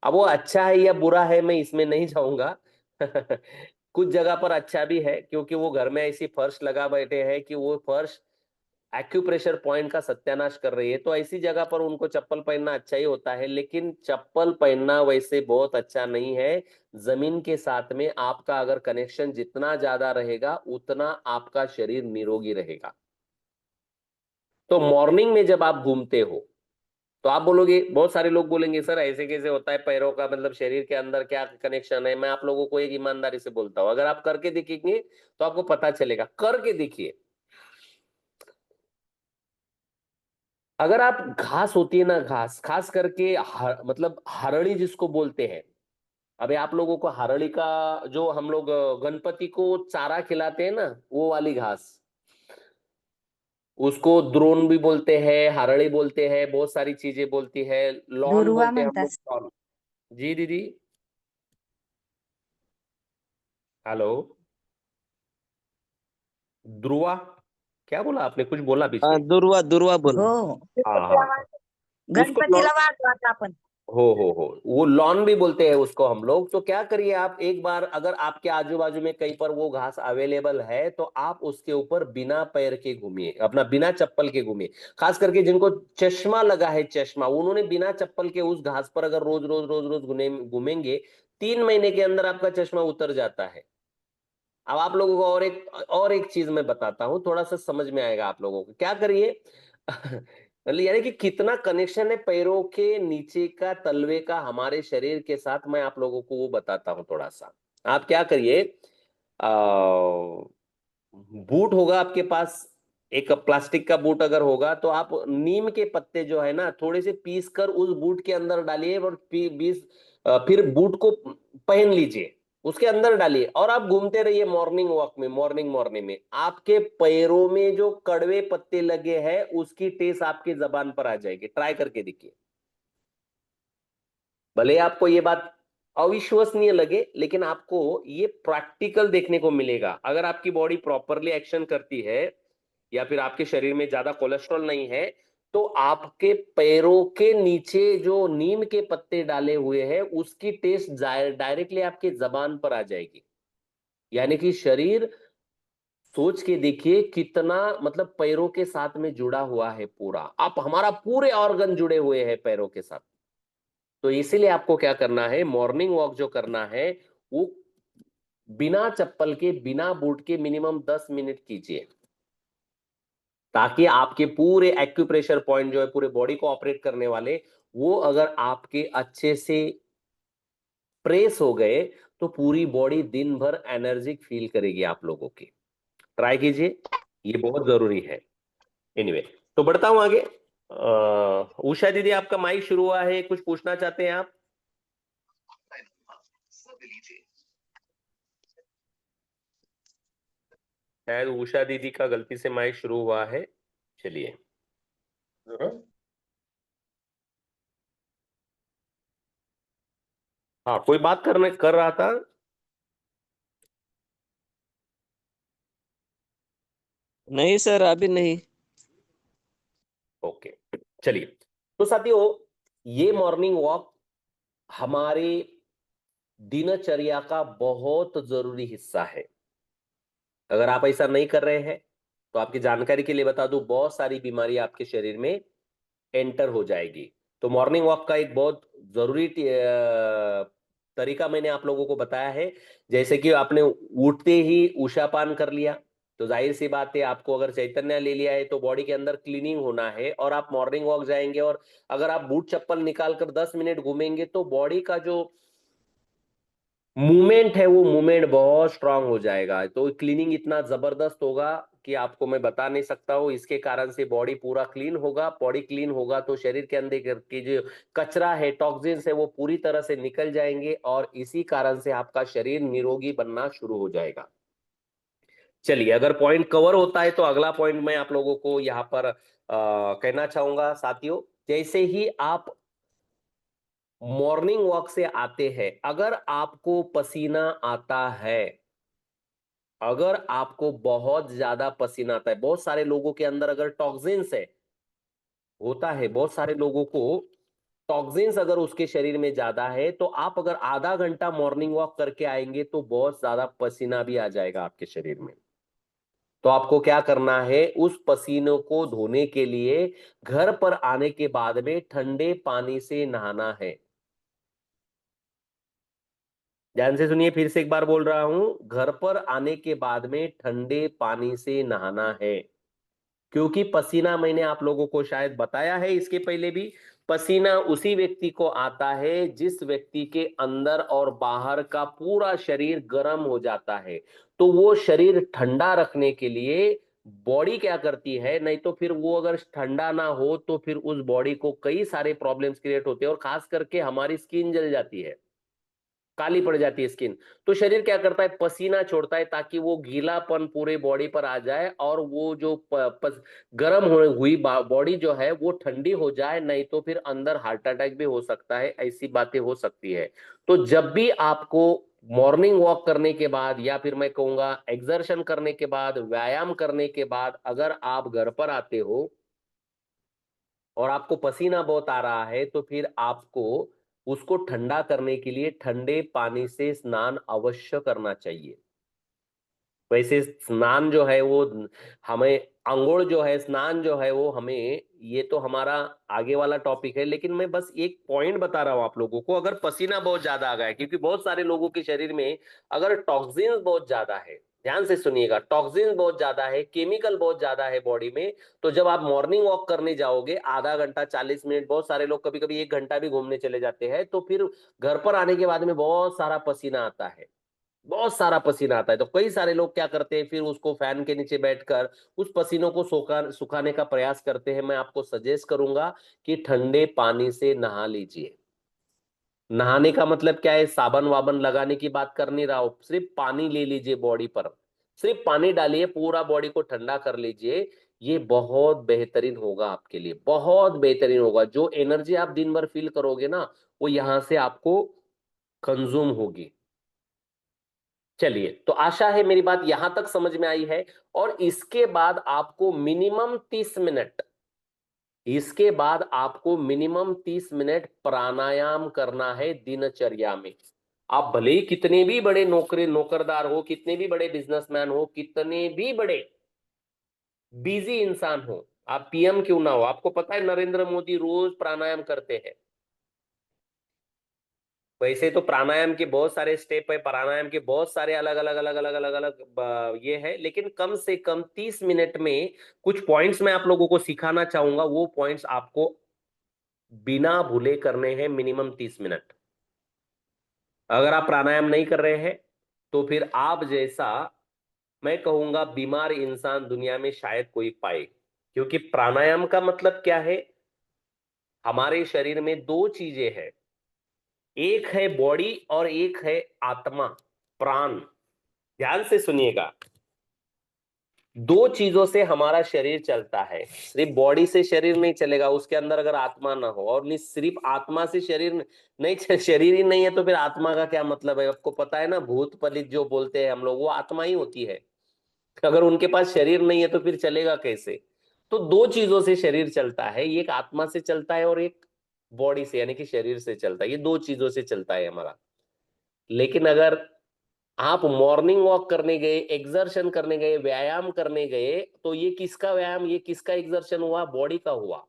अब वो अच्छा है या बुरा है मैं इसमें नहीं जाऊंगा। कुछ जगह पर अच्छा भी है, क्योंकि वो घर में ऐसी फर्श लगा बैठे हैं कि वो फर्श एक्यूप्रेशर पॉइंट का सत्यानाश कर रही है, तो ऐसी जगह पर उनको चप्पल पहनना अच्छा ही होता है। लेकिन चप्पल पहनना वैसे बहुत अच्छा नहीं है। जमीन के साथ में आपका अगर कनेक्शन जितना ज्यादा रहेगा, उतना आपका शरीर निरोगी रहेगा। तो मॉर्निंग में जब आप घूमते हो, तो आप बोलोगे, बहुत सारे लोग बोलेंगे सर ऐसे कैसे होता है, पैरों का मतलब शरीर के अंदर क्या कनेक्शन है। मैं आप लोगों को एक ईमानदारी से बोलता हूं, अगर आप करके दिखेंगे तो आपको पता चलेगा। करके देखिए। अगर आप, घास होती है ना, घास खास करके मतलब हरड़ी जिसको बोलते हैं, अबे आप लोगों को हरड़ी का, जो हम लोग गणपति को चारा खिलाते हैं ना, वो वाली घास, उसको द्रोण भी बोलते हैं, हरड़ी बोलते हैं, बहुत सारी चीजें बोलती है, लॉन दुर्वा बोलते हैं हम म्हणतात. लोग, लॉन। जी दीदी। हेलो। ध्रुवा, क्या बोला आपने, कुछ बोला पीछे? दुर्वा दुर्वा बोला. हो. हाँ हाँ हाँ, उसको लॉन, गणपतीला वाजवतात आपण. हो, वो लॉन भी बोलते हैं उसको हम लोग। तो क्या करिए आप, एक बार अगर आपके आजू बाजू में कहीं पर वो घास अवेलेबल है, तो आप उसके ऊपर बिना पैर के घूमिए, अपना बिना चप्पल के घूमिए। खास करके जिनको चश्मा लगा है, चश्मा, उन्होंने बिना चप्पल के उस घास पर अगर रोज रोज रोज रोज घूमेंगे, 3 महीने के अंदर आपका चश्मा उतर जाता है। अब आप लोगों को और एक चीज मैं बताता हूँ, थोड़ा सा समझ में आएगा आप लोगों को। क्या करिए, मतलब यानी कि कितना कनेक्शन है पैरों के नीचे का, तलवे का, हमारे शरीर के साथ, मैं आप लोगों को वो बताता हूँ थोड़ा सा। आप क्या करिए, आ, बूट होगा आपके पास, एक प्लास्टिक का बूट अगर होगा, तो आप नीम के पत्ते जो है ना, थोड़े से पीस कर उस बूट के अंदर डालिए, और फिर बूट को पहन लीजिए, उसके अंदर डालिए, और आप घूमते रहिए मॉर्निंग वॉक में, मॉर्निंग मॉर्निंग में आपके पैरों में जो कड़वे पत्ते लगे हैं, उसकी टेस्ट आपकी जबान पर आ जाएगी। ट्राई करके देखिए। भले आपको ये बात अविश्वसनीय लगे, लेकिन आपको ये प्रैक्टिकल देखने को मिलेगा। अगर आपकी बॉडी प्रॉपरली एक्शन करती है, या फिर आपके शरीर में ज्यादा कोलेस्ट्रॉल नहीं है, तो आपके पैरों के नीचे जो नीम के पत्ते डाले हुए हैं, उसकी टेस्ट डायरेक्टली आपके जबान पर आ जाएगी। यानी कि शरीर, सोच के देखिए कितना, मतलब पैरों के साथ में जुड़ा हुआ है पूरा, आप, हमारा पूरे ऑर्गन जुड़े हुए हैं पैरों के साथ। तो इसीलिए आपको क्या करना है, मॉर्निंग वॉक जो करना है, वो बिना चप्पल के, बिना बूट के मिनिमम 10 मिनट कीजिए, ताकि आपके पूरे एक्यूप्रेशर पॉइंट जो है पूरे बॉडी को ऑपरेट करने वाले, वो अगर आपके अच्छे से प्रेस हो गए, तो पूरी बॉडी दिन भर एनर्जिक फील करेगी आप लोगों की। ट्राई कीजिए, ये बहुत जरूरी है। एनीवे, तो बढ़ता हूं आगे। उषा दीदी, आपका माइक शुरू हुआ है, कुछ पूछना चाहते हैं आप? शायद उषा दीदी का गलती से माइक शुरू हुआ है। चलिए। हाँ, कोई बात कर रहा था। नहीं सर, अभी नहीं। ओके, चलिए। तो साथियों, ये मॉर्निंग वॉक हमारे दिनचर्या का बहुत जरूरी हिस्सा है। अगर आप ऐसा नहीं कर रहे हैं तो आपकी जानकारी के लिए बता दूं, बहुत सारी बीमारी आपके शरीर में एंटर हो जाएगी। तो मॉर्निंग वॉक का एक बहुत जरूरी तरीका मैंने आप लोगों को बताया है। जैसे कि आपने उठते ही उषापान कर लिया, तो जाहिर सी बात है, आपको अगर चैतन्य ले लिया है तो बॉडी के अंदर क्लीनिंग होना है, और आप मॉर्निंग वॉक जाएंगे और अगर आप बूट चप्पल निकाल कर 10 मिनट घूमेंगे तो बॉडी का जो मूवमेंट है वो मूवमेंट बहुत स्ट्रांग हो जाएगा। तो क्लीनिंग इतना जबरदस्त होगा कि आपको मैं बता नहीं सकता हूँ। इसके कारण से बॉडी पूरा क्लीन होगा। बॉडी क्लीन होगा तो शरीर के अंदर की जो कचरा है, टॉक्सिन्स है, वो पूरी तरह से निकल जाएंगे, और इसी कारण से आपका शरीर निरोगी बनना शुरू हो जाएगा। चलिए, अगर पॉइंट कवर होता है तो अगला पॉइंट मैं आप लोगों को यहाँ पर कहना चाहूंगा साथियों। जैसे ही आप मॉर्निंग वॉक से आते हैं, अगर आपको पसीना आता है, अगर आपको बहुत ज्यादा पसीना आता है, बहुत सारे लोगों के अंदर अगर टॉक्सिन्स है, होता है बहुत सारे लोगों को टॉक्सिन्स अगर उसके शरीर में ज्यादा है, तो आप अगर आधा घंटा मॉर्निंग वॉक करके आएंगे तो बहुत ज्यादा पसीना भी आ जाएगा आपके शरीर में। तो आपको क्या करना है, उस पसीनों को धोने के लिए घर पर आने के बाद में ठंडे पानी से नहाना है। ध्यान से सुनिए, फिर से एक बार बोल रहा हूं, घर पर आने के बाद में ठंडे पानी से नहाना है। क्योंकि पसीना, मैंने आप लोगों को शायद बताया है इसके पहले भी, पसीना उसी व्यक्ति को आता है जिस व्यक्ति के अंदर और बाहर का पूरा शरीर गर्म हो जाता है। तो वो शरीर ठंडा रखने के लिए बॉडी क्या करती है, नहीं तो फिर वो अगर ठंडा ना हो तो फिर उस बॉडी को कई सारे प्रॉब्लम्स क्रिएट होते हैं, और खास करके हमारी स्किन जल जाती है, काली पड़ जाती है स्किन। तो शरीर क्या करता है, पसीना छोड़ता है ताकि वो गीलापन पूरे बॉडी पर आ जाए, और वो जो गर्म हुई बॉडी जो है वो ठंडी हो जाए, नहीं तो फिर अंदर हार्ट अटैक भी हो सकता है, ऐसी बातें हो सकती है। तो जब भी आपको मॉर्निंग वॉक करने के बाद, या फिर मैं कहूंगा एक्सर्शन करने के बाद, व्यायाम करने के बाद, अगर आप घर पर आते हो और आपको पसीना बहुत आ रहा है, तो फिर आपको उसको ठंडा करने के लिए ठंडे पानी से स्नान अवश्य करना चाहिए। वैसे स्नान जो है वो हमें, अंघोल जो है, स्नान जो है वो हमें, ये तो हमारा आगे वाला टॉपिक है, लेकिन मैं बस एक पॉइंट बता रहा हूं आप लोगों को। अगर पसीना बहुत ज्यादा आ गया है, क्योंकि बहुत सारे लोगों के शरीर में अगर टॉक्सिन्स बहुत ज्यादा है, ध्यान से सुनिएगा, टॉक्सिन्स बहुत ज्यादा है, केमिकल बहुत ज्यादा है बॉडी में, तो जब आप मॉर्निंग वॉक करने जाओगे, आधा घंटा 40 मिनट, बहुत सारे लोग कभी कभी 1 घंटा भी घूमने चले जाते हैं, तो फिर घर पर आने के बाद में बहुत सारा पसीना आता है, बहुत सारा पसीना आता है। तो कई सारे लोग क्या करते हैं, फिर उसको फैन के नीचे बैठकर उस पसीनों को सुखाने का प्रयास करते हैं। मैं आपको सजेस्ट करूंगा कि ठंडे पानी से नहा लीजिए। नहाने का मतलब क्या है, साबन वाबन लगाने की बात कर नहीं रहा हूं, सिर्फ पानी ले लीजिए बॉडी पर, सिर्फ पानी डालिए, पूरा बॉडी को ठंडा कर लीजिए। ये बहुत बेहतरीन होगा आपके लिए, बहुत बेहतरीन होगा। जो एनर्जी आप दिन भर फील करोगे ना, वो यहां से आपको कंज्यूम होगी। चलिए, तो आशा है मेरी बात यहां तक समझ में आई है। और इसके बाद आपको मिनिमम 30 मिनट, इसके बाद आपको मिनिमम 30 मिनट प्राणायाम करना है दिनचर्या में। आप भले ही कितने भी बड़े नौकरदार हो, कितने भी बड़े बिजनेसमैन हो, कितने भी बड़े बिजी इंसान हो, आप पीएम क्यों ना हो, आपको पता है नरेंद्र मोदी रोज प्राणायाम करते हैं। वैसे तो प्राणायाम के बहुत सारे स्टेप है, प्राणायाम के बहुत सारे अलग अलग अलग अलग अलग अलग ये है, लेकिन कम से कम 30 मिनट में कुछ पॉइंट्स मैं आप लोगों को सिखाना चाहूंगा। वो पॉइंट्स आपको बिना भूले करने हैं, मिनिमम 30 मिनट। अगर आप प्राणायाम नहीं कर रहे हैं तो फिर आप जैसा, मैं कहूंगा, बीमार इंसान दुनिया में शायद कोई पाए। क्योंकि प्राणायाम का मतलब क्या है, हमारे शरीर में दो चीजें हैं, एक है बॉडी और एक है आत्मा, प्राण। ध्यान से सुनिएगा, दो चीजों से हमारा शरीर चलता है, सिर्फ बॉडी से शरीर नहीं चलेगा उसके अंदर अगर आत्मा ना हो, और नहीं सिर्फ आत्मा से शरीर नहीं, शरीर ही नहीं है तो फिर आत्मा का क्या मतलब है। आपको पता है ना, भूत पलित जो बोलते हैं हम लोग, वो आत्मा ही होती है। अगर उनके पास शरीर नहीं है तो फिर चलेगा कैसे? तो दो चीजों से शरीर चलता है, एक आत्मा से चलता है और एक बॉडी से यानी कि शरीर से चलता है, ये दो चीजों से चलता है हमारा। लेकिन अगर आप मॉर्निंग वॉक करने गए, एक्सर्शन करने गए, व्यायाम करने गए, तो ये किसका व्यायाम, ये किसका एक्सर्शन हुआ? बॉडी का हुआ।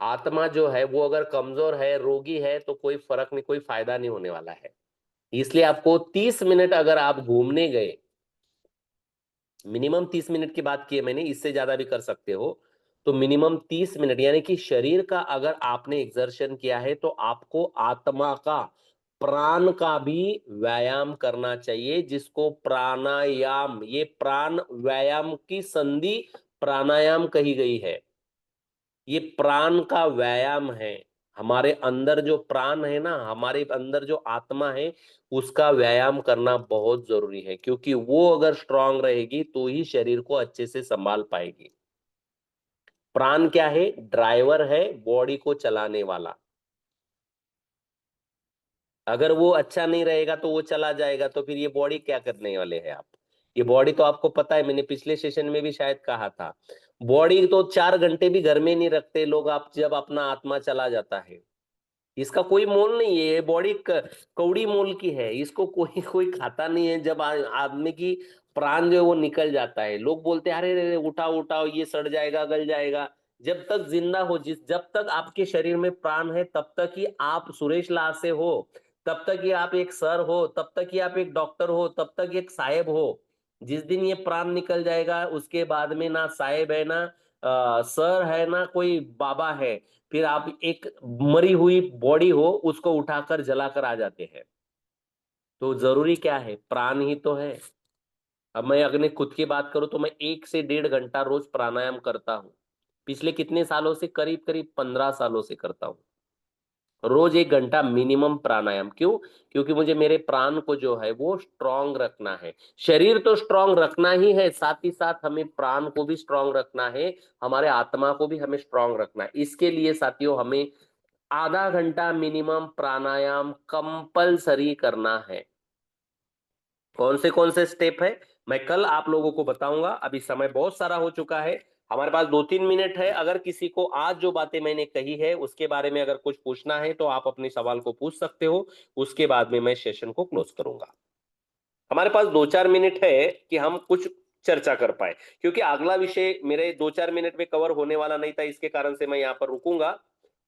आत्मा जो है वो अगर कमजोर है, रोगी है, तो कोई फर्क नहीं, कोई फायदा नहीं होने वाला है। इसलिए आपको 30 मिनट अगर आप घूमने गए, मिनिमम 30 मिनट की बात की है मैंने, इससे ज्यादा भी कर सकते हो, तो मिनिमम 30 मिनट यानी कि शरीर का अगर आपने एक्सर्शन किया है तो आपको आत्मा का, प्राण का भी व्यायाम करना चाहिए, जिसको प्राणायाम, ये प्राण व्यायाम की संधि प्राणायाम कही गई है। ये प्राण का व्यायाम है। हमारे अंदर जो प्राण है ना, हमारे अंदर जो आत्मा है, उसका व्यायाम करना बहुत जरूरी है, क्योंकि वो अगर स्ट्रांग रहेगी तो ही शरीर को अच्छे से संभाल पाएगी। प्राण क्या है? ड्राइवर है बॉडी को चलाने वाला। अगर वो अच्छा नहीं रहेगा तो वो चला जाएगा, तो फिर ये बॉडी क्या करने वाले हैं आप? ये बॉडी तो आपको पता है, मैंने पिछले सेशन में भी शायद कहा था, बॉडी तो 4 घंटे भी घर में नहीं रखते लोग, आप जब अपना आत्मा चला जाता है। इसका कोई मोल नहीं है, ये बॉडी कौड़ी मोल की है, इसको कोई कोई खाता नहीं है। जब आदमी की प्राण जो है वो निकल जाता है, लोग बोलते हैं अरे रे रे, उठाओ उठाओ, ये सड़ जाएगा, गल जाएगा। जब तक जिंदा हो, जब तक आपके शरीर में प्राण है, तब तक ही आप सुरेश लासे हो, तब तक ही आप एक सर हो, तब तक ही आप एक डॉक्टर हो, तब तक एक साहेब हो। जिस दिन ये प्राण निकल जाएगा, उसके बाद में ना साहेब है, ना सर है, ना कोई बाबा है। फिर आप एक मरी हुई बॉडी हो, उसको उठाकर जलाकर आ जाते हैं। तो जरूरी क्या है? प्राण ही तो है। अब मैं अपने खुद की बात करूं तो मैं 1 से 1.5 घंटा रोज प्राणायाम करता हूं। पिछले कितने सालों से? करीब करीब 15 सालों से करता हूं। रोज 1 घंटा मिनिमम प्राणायाम। क्यों? क्योंकि मुझे मेरे प्राण को जो है वो स्ट्रांग रखना है। शरीर तो स्ट्रांग रखना ही है, साथ ही साथ हमें प्राण को भी स्ट्रांग रखना है, हमारे आत्मा को भी हमें स्ट्रांग रखना है। इसके लिए साथियों हमें आधा घंटा मिनिमम प्राणायाम कंपलसरी करना है। कौन से स्टेप है, मैं कल आप लोगों को बताऊंगा। अभी समय बहुत सारा हो चुका है, हमारे पास 2-3 मिनट है। अगर किसी को आज जो बातें मैंने कही है उसके बारे में अगर कुछ पूछना है तो आप अपने सवाल को पूछ सकते हो। उसके बाद में मैं सेशन को क्लोज करूंगा। हमारे पास 2-4 मिनट है कि हम कुछ चर्चा कर पाए, क्योंकि अगला विषय मेरे 2-4 मिनट में कवर होने वाला नहीं था, इसके कारण से मैं यहाँ पर रुकूंगा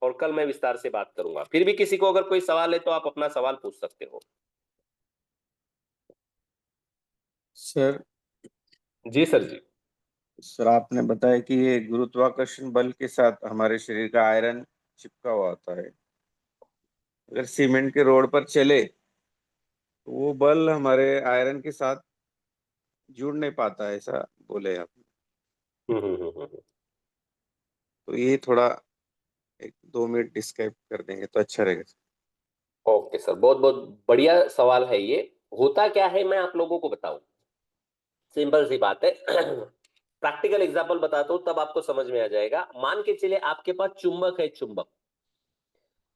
और कल मैं विस्तार से बात करूंगा। फिर भी किसी को अगर कोई सवाल है तो आप अपना सवाल पूछ सकते हो। सर जी सर जी। सर आपने बताया कि ये गुरुत्वाकर्षण बल के साथ हमारे शरीर का आयरन चिपका हुआ होता है। अगर सीमेंट के रोड पर चले तो वो बल हमारे आयरन के साथ जुड़ नहीं पाता, ऐसा बोले आप। तो ये थोड़ा 1-2 मिनट डिस्क्राइब कर देंगे तो अच्छा रहेगा। ओके सर, बहुत बहुत बढ़िया सवाल है ये। होता क्या है मैं आप लोगों को बताऊं, सिंपल सी बात है। प्रैक्टिकल एग्जांपल बताता हूं तब आपको समझ में आ जाएगा। मान के चले आपके पास चुंबक है, चुंबक।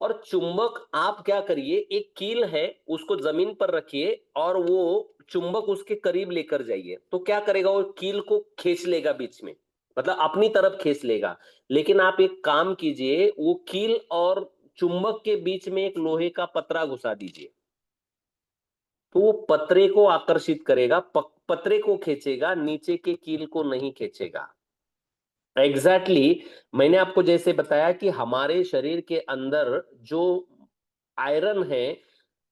और चुंबक आप क्या करिए, एक कील है, उसको जमीन पर रखिए और वो चुंबक उसके करीब लेकर जाइए, तो क्या करेगा, वो कील को खींच लेगा बीच में, मतलब अपनी तरफ खींच लेगा। लेकिन आप एक काम कीजिए, वो कील और चुंबक के बीच में एक लोहे का पतरा घुसा दीजिए, तो वो पतरे को आकर्षित करेगा, पतरे को खींचेगा, नीचे के कील को नहीं खींचेगा। एग्जैक्टली exactly, मैंने आपको जैसे बताया कि हमारे शरीर के अंदर जो आयरन है,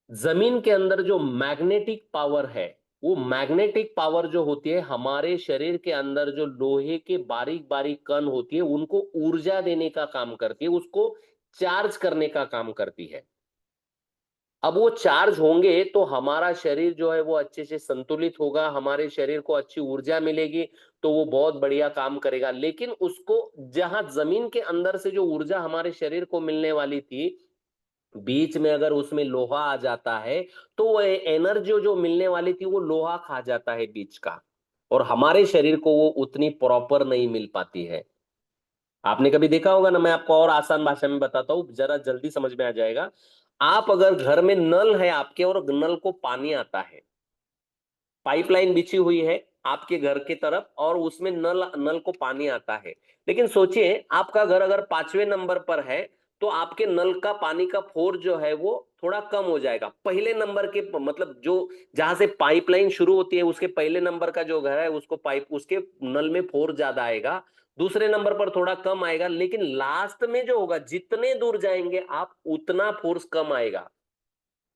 जमीन के अंदर जो मैग्नेटिक पावर है, वो मैग्नेटिक पावर जो होती है हमारे शरीर के अंदर, जो लोहे के बारीक बारीक कण होती है, उनको ऊर्जा देने का काम करती है, उसको चार्ज करने का काम करती है। अब वो चार्ज होंगे तो हमारा शरीर जो है वो अच्छे से संतुलित होगा, हमारे शरीर को अच्छी ऊर्जा मिलेगी, तो वो बहुत बढ़िया काम करेगा। लेकिन उसको, जहां जमीन के अंदर से जो ऊर्जा हमारे शरीर को मिलने वाली थी, बीच में अगर उसमें लोहा आ जाता है, तो वो एनर्जी जो मिलने वाली थी वो लोहा खा जाता है बीच का, और हमारे शरीर को वो उतनी प्रॉपर नहीं मिल पाती है। आपने कभी देखा होगा ना, मैं आपको और आसान भाषा में बताता हूँ, जरा जल्दी समझ में आ जाएगा। आप अगर घर में नल है आपके और नल को पानी आता है, पाइपलाइन बिछी हुई है आपके घर की तरफ और उसमें नल नल को पानी आता है। लेकिन सोचिए आपका घर अगर 5वें नंबर पर है तो आपके नल का पानी का फोर्स जो है वो थोड़ा कम हो जाएगा। पहले नंबर के मतलब जो जहां से पाइपलाइन शुरू होती है उसके पहले नंबर का जो घर है उसको पाइप उसके नल में फोर्स ज्यादा आएगा, दूसरे नंबर पर थोड़ा कम आएगा, लेकिन लास्ट में जो होगा जितने दूर जाएंगे आप उतना फोर्स कम आएगा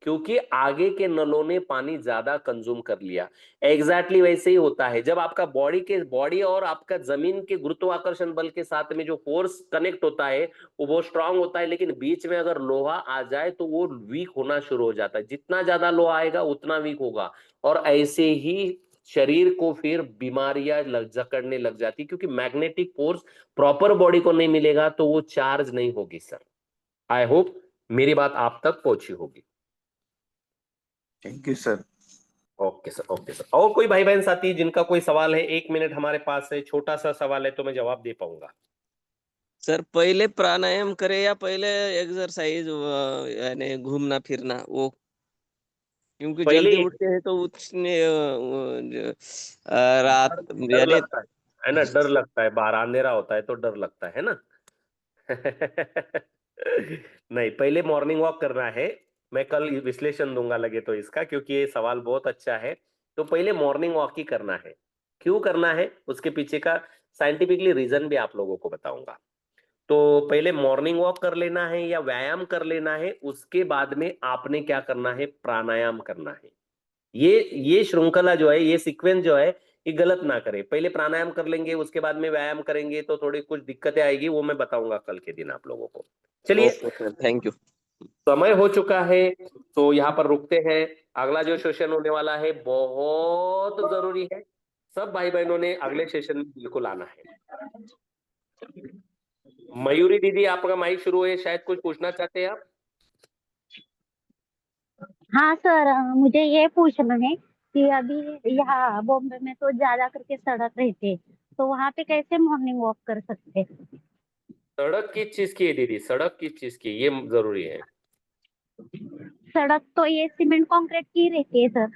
क्योंकि आगे के नलों ने पानी ज्यादा कंज्यूम कर लिया। एग्जैक्टली वैसे ही होता है जब आपका बॉडी और आपका जमीन के गुरुत्वाकर्षण बल के साथ में जो फोर्स कनेक्ट होता है वो स्ट्रांग होता है, लेकिन बीच में अगर लोहा आ जाए तो वो वीक होना शुरू हो जाता है। जितना ज्यादा लोहा आएगा उतना वीक होगा और ऐसे ही शरीर को फिर बीमारियां जकड़ने लग जाती क्योंकि मैग्नेटिक फोर्स प्रॉपर बॉडी को नहीं मिलेगा तो वो चार्ज नहीं होगी सर। आई होप मेरी बात आप तक पहुंची होगी। Thank you sir. Okay sir, okay sir. और कोई भाई बहन साथी जिनका कोई सवाल है, 1 मिनट हमारे पास है, छोटा सा सवाल है तो मैं जवाब दे पाऊंगा। सर पहले प्राणायाम करे या पहले एक्सरसाइज यानी घूमना फिरना वो, क्योंकि पहले जल्दी उठते हैं तो उसने रात डर यानी लगता है ना, डर लगता है, बाहर अंधेरा होता है तो डर लगता है ना। नहीं, पहले मॉर्निंग वॉक करना है। मैं कल विश्लेषण दूंगा लगे तो इसका, क्योंकि ये सवाल बहुत अच्छा है। तो पहले मॉर्निंग वॉक ही करना है। क्यों करना है उसके पीछे का साइंटिफिकली रीजन भी आप लोगों को बताऊंगा। तो पहले मॉर्निंग वॉक कर लेना है या व्यायाम कर लेना है, उसके बाद में आपने क्या करना है, प्राणायाम करना है। ये श्रृंखला जो है, ये सीक्वेंस जो है, ये गलत ना करे। पहले प्राणायाम कर लेंगे उसके बाद में व्यायाम करेंगे तो थोड़ी कुछ दिक्कतें आएगी, वो मैं बताऊंगा कल के दिन आप लोगों को। चलिए, ओके सर, थैंक यू। समय हो चुका है तो यहाँ पर रुकते हैं। अगला जो सेशन होने वाला है बहुत जरूरी है, सब भाई बहनों ने अगले सेशन में बिल्कुल आना है। मयूरी दीदी आपका माइक शुरू है, शायद कुछ पूछना चाहते हैं आप। हाँ सर, मुझे ये पूछना है कि अभी यहाँ बॉम्बे में तो ज्यादा करके सड़क रहते हैं, तो वहाँ पे कैसे मॉर्निंग वॉक कर सकते हैं? सड़क किस चीज की है दीदी, सड़क किस चीज की, ये जरूरी है। सड़क तो ये सीमेंट कंक्रीट की रहती है सर।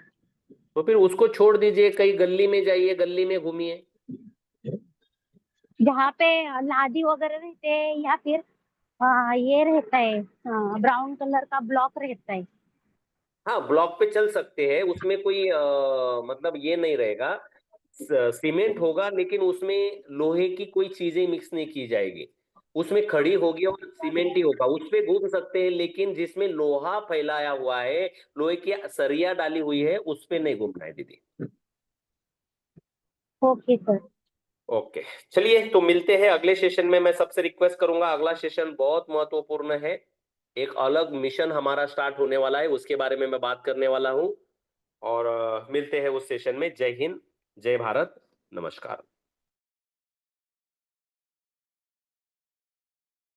तो फिर उसको छोड़ दीजिए, कहीं गली में जाइए, गली में घूमिए। जहाँ पे लादी वगैरह रहते हैं या फिर ये रहता है, ब्राउन कलर का ब्लॉक रहता है। हाँ, ब्लॉक पे चल सकते हैं, उसमें कोई मतलब ये नहीं रहेगा। सीमेंट होगा लेकिन उसमें लोहे की कोई चीजें मिक्स नहीं की जाएगी, उसमें खड़ी होगी और सीमेंट ही होगा। उस पे घूम सकते हैं लेकिन जिसमें लोहा फैलाया हुआ है, लोहे की सरिया डाली हुई है, उस पे नहीं घूमना है दीदी। Okay sir. ओके, चलिए तो मिलते हैं अगले सेशन में। मैं सबसे रिक्वेस्ट करूंगा, अगला सेशन बहुत महत्वपूर्ण है। एक अलग मिशन हमारा स्टार्ट होने वाला है, उसके बारे में मैं बात करने वाला हूं। और मिलते हैं उस सेशन में। जय हिंद, जय भारत, नमस्कार।